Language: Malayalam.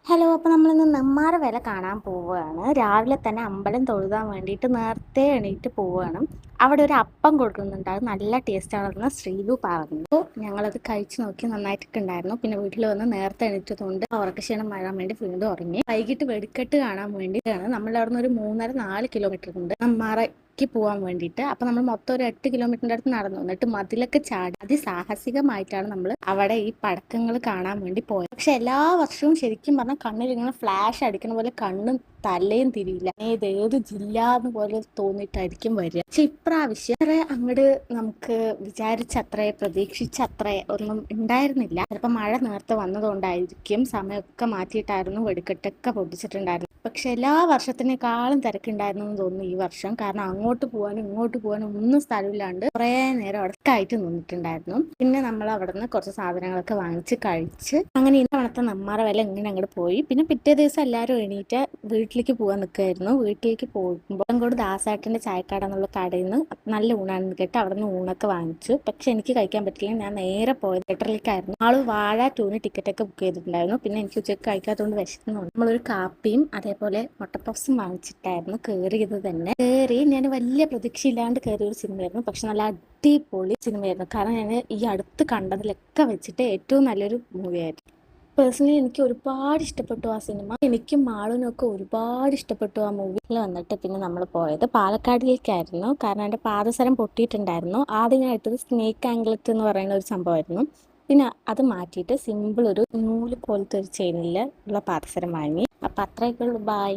ഹലോ, അപ്പോൾ നമ്മളിന്ന് നെന്മാറ വേല കാണാൻ പോവുകയാണ്. രാവിലെ തന്നെ അമ്പലം തൊഴുതാൻ വേണ്ടിയിട്ട് നേരത്തെ എണീറ്റ് പോവുകയാണ്. അവിടെ ഒരു അപ്പം കൊടുക്കുന്നുണ്ട്, അത് നല്ല ടേസ്റ്റാണെന്ന് ശ്രീതു പറഞ്ഞു. അപ്പോൾ ഞങ്ങളത് കഴിച്ച് നോക്കി, നന്നായിട്ടൊക്കെ ഉണ്ടായിരുന്നു. പിന്നെ വീട്ടിൽ വന്ന് നേരത്തെ എണീറ്റതുകൊണ്ട് ഉറക്കക്ഷീണം വരാൻ വേണ്ടി വീണ്ടും ഉറങ്ങി. വൈകിട്ട് വെടിക്കെട്ട് കാണാൻ വേണ്ടിയിട്ടാണ്. നമ്മളവിടെ നിന്ന് ഒരു 3.5-4 കിലോമീറ്റർ ഉണ്ട് നെന്മാറയ്ക്ക് പോകാൻ വേണ്ടിയിട്ട്. അപ്പം നമ്മൾ മൊത്തം ഒരു 8 കിലോമീറ്ററിൻ്റെ അടുത്ത് നടന്നു. എന്നിട്ട് മതിലൊക്കെ ചാടി അതിസാഹസികമായിട്ടാണ് നമ്മൾ അവിടെ ഈ പടക്കങ്ങൾ കാണാൻ വേണ്ടി പോയത്. പക്ഷെ എല്ലാ വർഷവും ശരിക്കും പറഞ്ഞാൽ കണ്ണിൽ ഇങ്ങനെ ഫ്ലാഷ് അടിക്കുന്ന പോലെ കണ്ണും തലയും തിരിയില്ല. ഏത് ജില്ല എന്ന് പോലെ തോന്നിയിട്ടായിരിക്കും വരിക. പക്ഷെ ഇപ്രാവശ്യം അത്ര അങ്ങോട്ട് നമുക്ക് വിചാരിച്ചത്രേ പ്രതീക്ഷിച്ചത്രേ ഒന്നും ഉണ്ടായിരുന്നില്ല. ചിലപ്പോൾ മഴ നേരത്തെ വന്നതുകൊണ്ടായിരിക്കും. സമയമൊക്കെ മാറ്റിയിട്ടായിരുന്നു വെടിക്കെട്ടൊക്കെ പൊട്ടിച്ചിട്ടുണ്ടായിരുന്നു. പക്ഷെ എല്ലാ വർഷത്തിനേക്കാളും തിരക്കുണ്ടായിരുന്നു എന്ന് തോന്നുന്നു ഈ വർഷം. കാരണം അങ്ങോട്ട് പോകാനും ഇങ്ങോട്ട് പോകാനും ഒന്നും സ്ഥലമില്ലാണ്ട് കുറേ നേരം അവിടെ ആയിട്ട് നിന്നിട്ടുണ്ടായിരുന്നു. പിന്നെ നമ്മൾ അവിടെ നിന്ന് കുറച്ച് സാധനങ്ങളൊക്കെ വാങ്ങിച്ച് കഴിച്ച് അങ്ങനെ ഇത്തവണത്തെ നെന്മാറ വേല ഇങ്ങനെ അങ്ങോട്ട് പോയി. പിന്നെ പിറ്റേ ദിവസം എല്ലാവരും എണീറ്റ് വീട്ടിലേക്ക് പോകാൻ നിൽക്കുമായിരുന്നു. വീട്ടിലേക്ക് പോകുമ്പോൾ അങ്ങോട്ട് ദാസേട്ടൻ്റെ ചായക്കട എന്നുള്ള കടയിൽ നിന്ന് നല്ല ഊണാണെന്ന് കേട്ട് അവിടെ നിന്ന് ഊണൊക്കെ വാങ്ങിച്ചു. പക്ഷെ എനിക്ക് കഴിക്കാൻ പറ്റില്ല. ഞാൻ നേരെ പോയത് തിയേറ്ററിലേക്കായിരുന്നു. ആള് വാഴ 2 ടിക്കറ്റൊക്കെ ബുക്ക് ചെയ്തിട്ടുണ്ടായിരുന്നു. പിന്നെ എനിക്ക് ഉച്ചയ്ക്ക് കഴിക്കാത്തതുകൊണ്ട് വിശക്കുന്നുണ്ട്. നമ്മളൊരു കാപ്പിയും അതേപോലെ മുട്ടപ്പപ്സും വാങ്ങിച്ചിട്ടായിരുന്നു കയറിയത് തന്നെ. ഞാൻ വലിയ പ്രതീക്ഷയില്ലാണ്ട് കയറിയ ഒരു സിനിമയായിരുന്നു. പക്ഷെ നല്ല അടിപൊളി സിനിമയായിരുന്നു. കാരണം ഞാൻ ഈ അടുത്ത് കണ്ടതിലൊക്കെ വെച്ചിട്ട് ഏറ്റവും നല്ലൊരു മൂവിയായിരുന്നു. പേഴ്സണലി എനിക്ക് ഒരുപാട് ഇഷ്ടപ്പെട്ടു ആ സിനിമ. എനിക്കും മാളുവിനും ഒക്കെ ഒരുപാട് ഇഷ്ടപ്പെട്ടു ആ മൂവിയിൽ വന്നിട്ട്. പിന്നെ നമ്മൾ പോയത് പാലക്കാടിലേക്കായിരുന്നു. കാരണം എൻ്റെ പാദസരം പൊട്ടിയിട്ടുണ്ടായിരുന്നു. ആദ്യം ഞാൻ ഇട്ടത് സ്നേക്ക് ആംഗ്ലറ്റ് എന്ന് പറയുന്ന ഒരു സംഭവമായിരുന്നു. പിന്നെ അത് മാറ്റിയിട്ട് സിമ്പിൾ ഒരു നൂല് പോലത്തെ ഒരു ചെയിനിൽ ഉള്ള പാദസരം വാങ്ങി. അപ്പം അത്രയൊക്കെ ഉള്ളൂ. ബായ്.